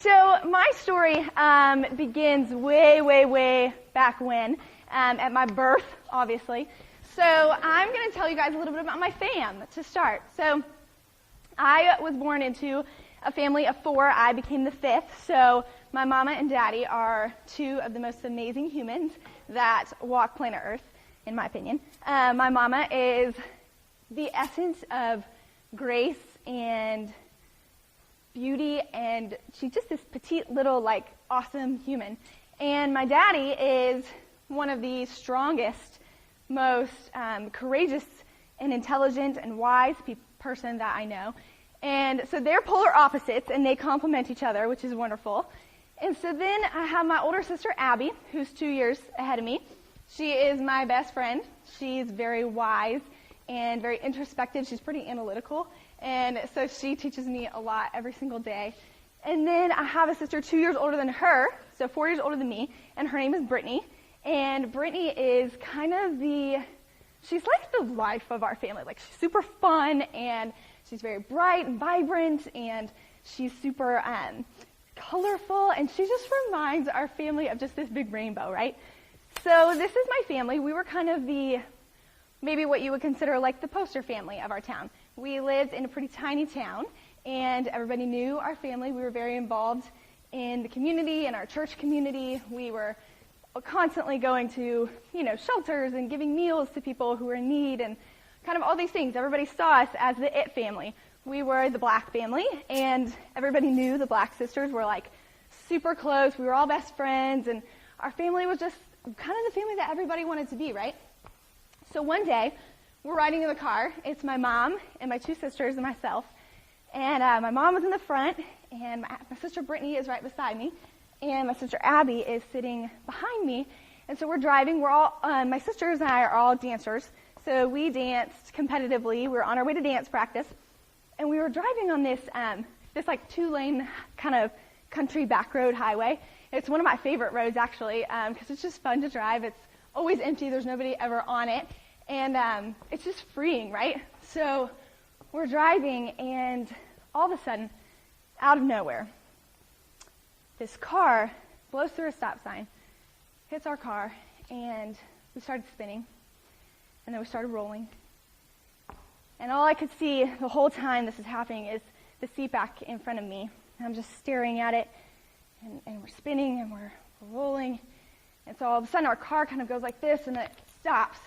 So my story begins way, way, way back when, at my birth, obviously. So I'm going to tell you guys a little bit about my fam to start. So I was born into a family of 4. I became the 5th. So my mama and daddy are 2 of the most amazing humans that walk planet Earth, in my opinion. My mama is the essence of grace and beauty, and she's just this petite little, awesome human. And my daddy is one of the strongest, most courageous and intelligent and wise person that I know. And so they're polar opposites, and they complement each other, which is wonderful. And so then I have my older sister, Abby, who's 2 years ahead of me. She is my best friend. She's very wise and very introspective. She's pretty analytical. And so she teaches me a lot every single day. And then I have a sister 2 years older than her, so 4 years older than me, and her name is Brittany. And Brittany is she's like the life of our family. She's super fun, and she's very bright and vibrant, and she's super colorful, and she just reminds our family of just this big rainbow, right? So this is my family. We were kind of maybe what you would consider the poster family of our town. We lived in a pretty tiny town, and everybody knew our family. We were very involved in the community, in our church community. We were constantly going to, shelters and giving meals to people who were in need and kind of all these things. Everybody saw us as the it family. We were the black family, and everybody knew the black sisters were super close. We were all best friends, and our family was just kind of the family that everybody wanted to be, right? So one day, we're riding in the car. It's my mom and my 2 sisters and myself. And my mom was in the front, and my sister Brittany is right beside me, and my sister Abby is sitting behind me. And so we're driving. We're all my sisters and I are all dancers, so we danced competitively. We were on our way to dance practice, and we were driving on this 2-lane kind of country back road highway. It's one of my favorite roads, actually, because it's just fun to drive. It's always empty. There's nobody ever on it. And it's just freeing, right? So we're driving, and all of a sudden, out of nowhere, this car blows through a stop sign, hits our car, and we started spinning. And then we started rolling. And all I could see the whole time this is happening is the seat back in front of me. And I'm just staring at it, and we're spinning, and we're rolling. And so all of a sudden, our car kind of goes like this, and it stops.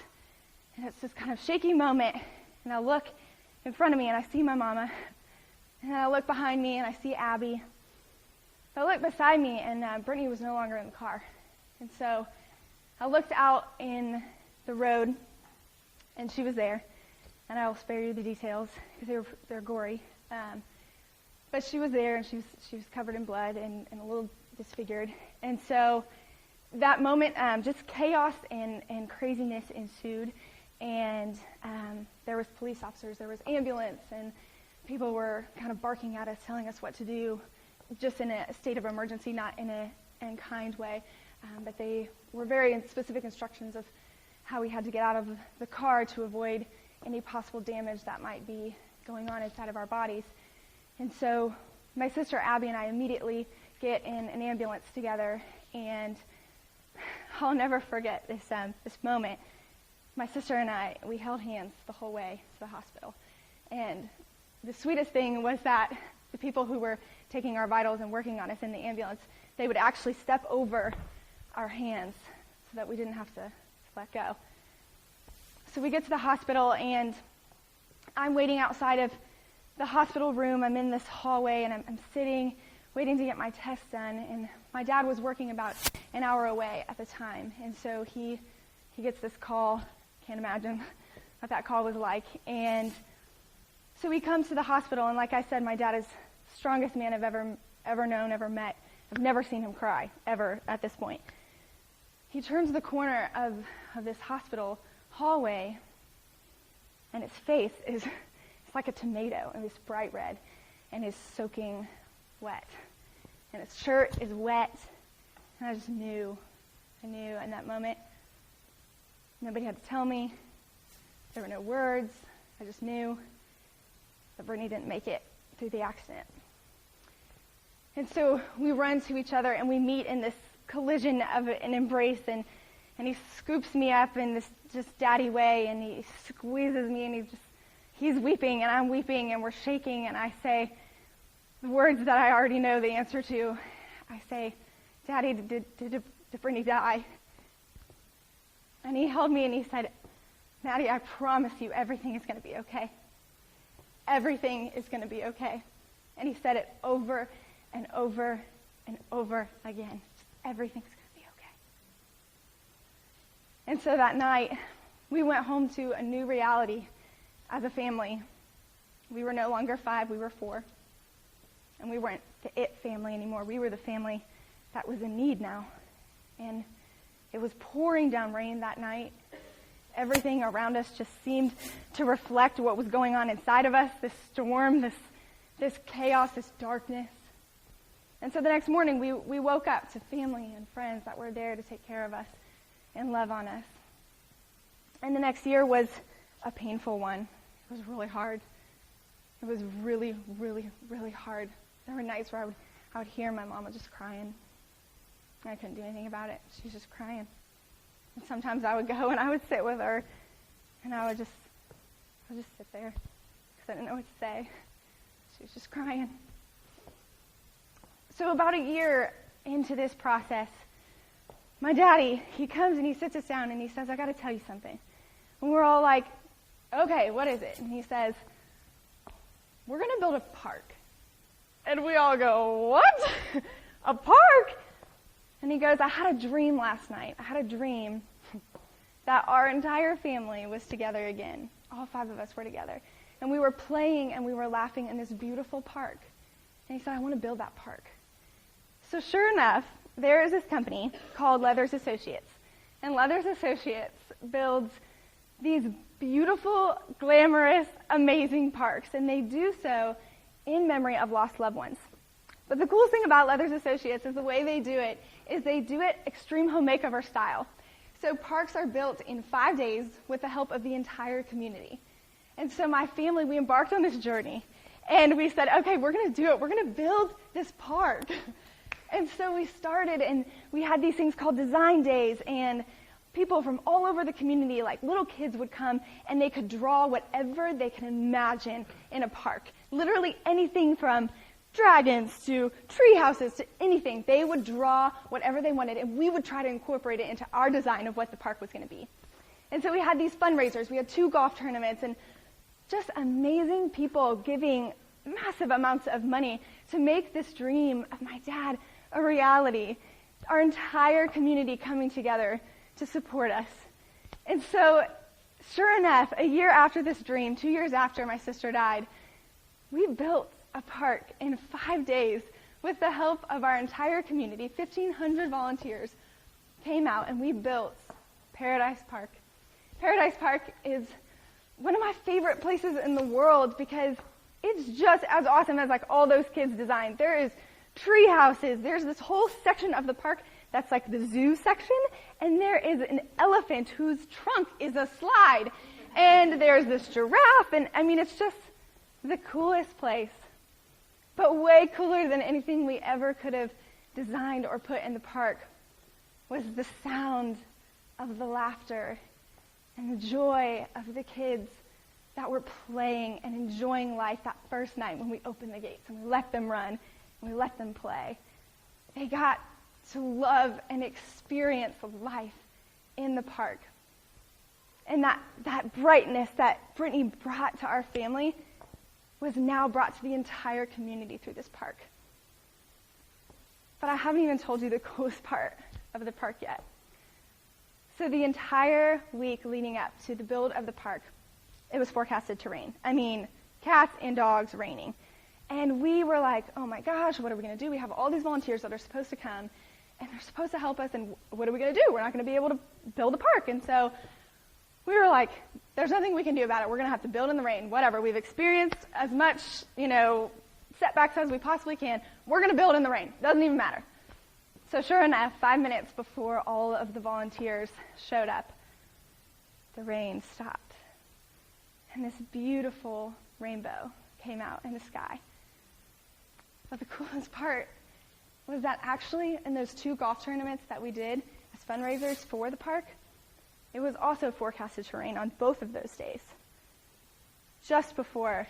And it's this kind of shaky moment, and I look in front of me, and I see my mama, and I look behind me, and I see Abby. I look beside me, and Brittany was no longer in the car. And so I looked out in the road, and she was there. And I will spare you the details, because they're gory. But she was there, and she was covered in blood and a little disfigured. And so that moment, just chaos and craziness ensued. And there was police officers, there was ambulance, and people were kind of barking at us, telling us what to do, just in a state of emergency, not in a kind way. But they were very specific instructions of how we had to get out of the car to avoid any possible damage that might be going on inside of our bodies. And so my sister Abby and I immediately get in an ambulance together, and I'll never forget this moment. My sister and I, we held hands the whole way to the hospital. And the sweetest thing was that the people who were taking our vitals and working on us in the ambulance, they would actually step over our hands so that we didn't have to let go. So we get to the hospital, and I'm waiting outside of the hospital room. I'm in this hallway, and I'm sitting, waiting to get my test done. And my dad was working about an hour away at the time. And so he gets this call. Can't imagine what that call was like. And so he comes to the hospital, and like I said, my dad is the strongest man I've ever known, ever met. I've never seen him cry, ever, at this point. He turns the corner of this hospital hallway, and his face it's like a tomato, and it's bright red, and is soaking wet. And his shirt is wet, and I just knew in that moment. Nobody had to tell me. There were no words. I just knew that Brittany didn't make it through the accident. And so we run to each other and we meet in this collision of an embrace, and he scoops me up in this just daddy way, and he squeezes me, and he's weeping and I'm weeping and we're shaking, and I say the words that I already know the answer to. I say, Daddy, did Brittany die? And he held me and he said, Maddie, I promise you everything is going to be okay. Everything is going to be okay. And he said it over and over and over again. Everything's going to be okay. And so that night, we went home to a new reality as a family. We were no longer 5, we were 4. And we weren't the it family anymore. We were the family that was in need now. And it was pouring down rain that night. Everything around us just seemed to reflect what was going on inside of us, this storm, this chaos, this darkness. And so the next morning, we woke up to family and friends that were there to take care of us and love on us. And the next year was a painful one. It was really hard. It was really, really, really hard. There were nights where I would hear my mama just crying. I couldn't do anything about it. She was just crying. And sometimes I would go and I would sit with her, and I would just sit there because I didn't know what to say. She was just crying. So about a year into this process, my daddy, he comes and he sits us down and he says, I got to tell you something. And we're all like, okay, what is it? And he says, we're going to build a park. And we all go, what? A park? And he goes, I had a dream last night. I had a dream that our entire family was together again. All 5 of us were together. And we were playing and we were laughing in this beautiful park. And he said, I want to build that park. So sure enough, there is this company called Leathers Associates. And Leathers Associates builds these beautiful, glamorous, amazing parks. And they do so in memory of lost loved ones. But the coolest thing about Leathers Associates is the way they do it is they do it extreme home makeover style. So parks are built in 5 days with the help of the entire community. And so my family, we embarked on this journey. And we said, okay, we're going to do it. We're going to build this park. And so we started, and we had these things called design days, and people from all over the community, like little kids, would come, and they could draw whatever they can imagine in a park. Literally anything from dragons to tree houses to anything. They would draw whatever they wanted, and we would try to incorporate it into our design of what the park was going to be. And so we had these fundraisers. We had 2 golf tournaments, and just amazing people giving massive amounts of money to make this dream of my dad a reality. Our entire community coming together to support us. And so, sure enough, a year after this dream, 2 years after my sister died, we built a park in 5 days with the help of our entire community. 1,500 volunteers came out, and we built Paradise Park. Paradise Park is one of my favorite places in the world because it's just as awesome as like all those kids designed. There is tree houses. There's this whole section of the park that's like the zoo section, and there is an elephant whose trunk is a slide, and there's this giraffe, and I mean, it's just the coolest place, but way cooler than anything we ever could have designed or put in the park was the sound of the laughter and the joy of the kids that were playing and enjoying life that first night when we opened the gates and we let them run and we let them play. They got to love and experience life in the park. And that brightness that Brittany brought to our family was now brought to the entire community through this park. But I haven't even told you the coolest part of the park yet. So the entire week leading up to the build of the park, it was forecasted to rain. I mean, cats and dogs raining. And we were like, oh my gosh, what are we going to do? We have all these volunteers that are supposed to come, and they're supposed to help us, and what are we going to do? We're not going to be able to build a park. And so we were like, there's nothing we can do about it. We're going to have to build in the rain, whatever. We've experienced as much, setbacks as we possibly can. We're going to build in the rain. Doesn't even matter. So sure enough, 5 minutes before all of the volunteers showed up, the rain stopped. And this beautiful rainbow came out in the sky. But the coolest part was that actually in those 2 golf tournaments that we did as fundraisers for the park, it was also forecasted to rain on both of those days. Just before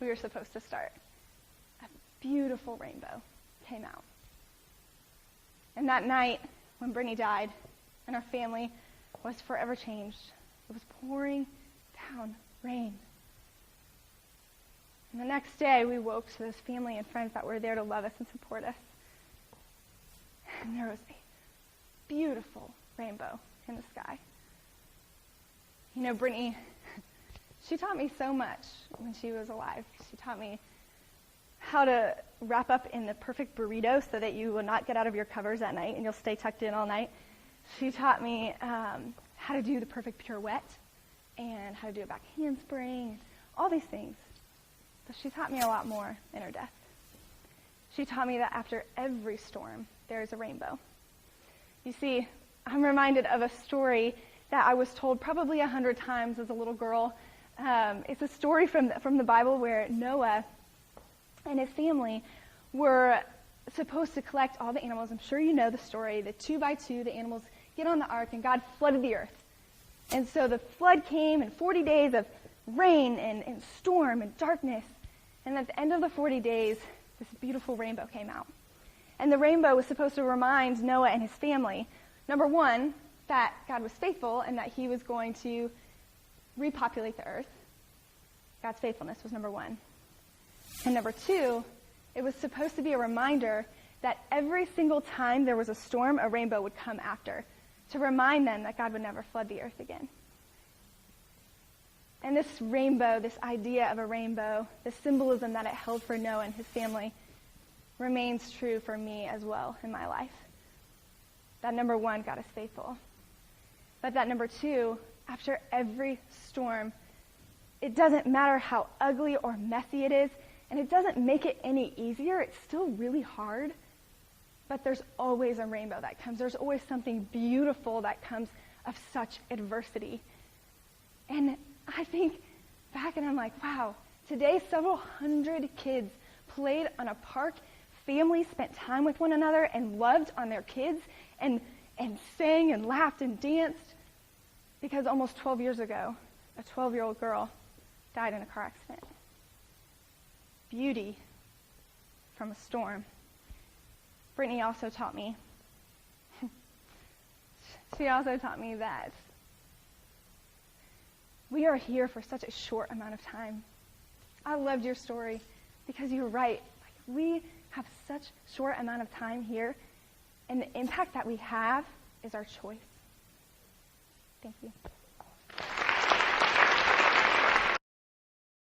we were supposed to start, a beautiful rainbow came out. And that night, when Brittany died, and our family was forever changed, it was pouring down rain. And the next day, we woke to those family and friends that were there to love us and support us. And there was a beautiful rainbow in the sky. You know, Brittany, she taught me so much when she was alive. She taught me how to wrap up in the perfect burrito so that you will not get out of your covers at night and you'll stay tucked in all night. She taught me how to do the perfect pirouette and how to do a back handspring, all these things. But she taught me a lot more in her death. She taught me that after every storm, there is a rainbow. You see, I'm reminded of a story that I was told probably 100 times as a little girl. It's a story from the Bible where Noah and his family were supposed to collect all the animals. I'm sure you know the story. The 2 by 2, the animals get on the ark, and God flooded the earth. And so the flood came, and 40 days of rain and storm and darkness. And at the end of the 40 days, this beautiful rainbow came out. And the rainbow was supposed to remind Noah and his family, number 1, that God was faithful and that he was going to repopulate the earth. God's faithfulness was number 1. And number 2, it was supposed to be a reminder that every single time there was a storm, a rainbow would come after, to remind them that God would never flood the earth again. And this rainbow, this idea of a rainbow, the symbolism that it held for Noah and his family, remains true for me as well in my life. That number 1, God is faithful. But that number 2, after every storm, it doesn't matter how ugly or messy it is, and it doesn't make it any easier. It's still really hard, but there's always a rainbow that comes. There's always something beautiful that comes of such adversity. And I think back and I'm like, wow, today several hundred kids played on a park. Families spent time with one another and loved on their kids and sang and laughed and danced because almost 12 years ago, a 12-year-old girl died in a car accident. Beauty from a storm. Brittany also taught me, that we are here for such a short amount of time. I loved your story because you're right. Like, we have such short amount of time here, and the impact that we have is our choice. Thank you.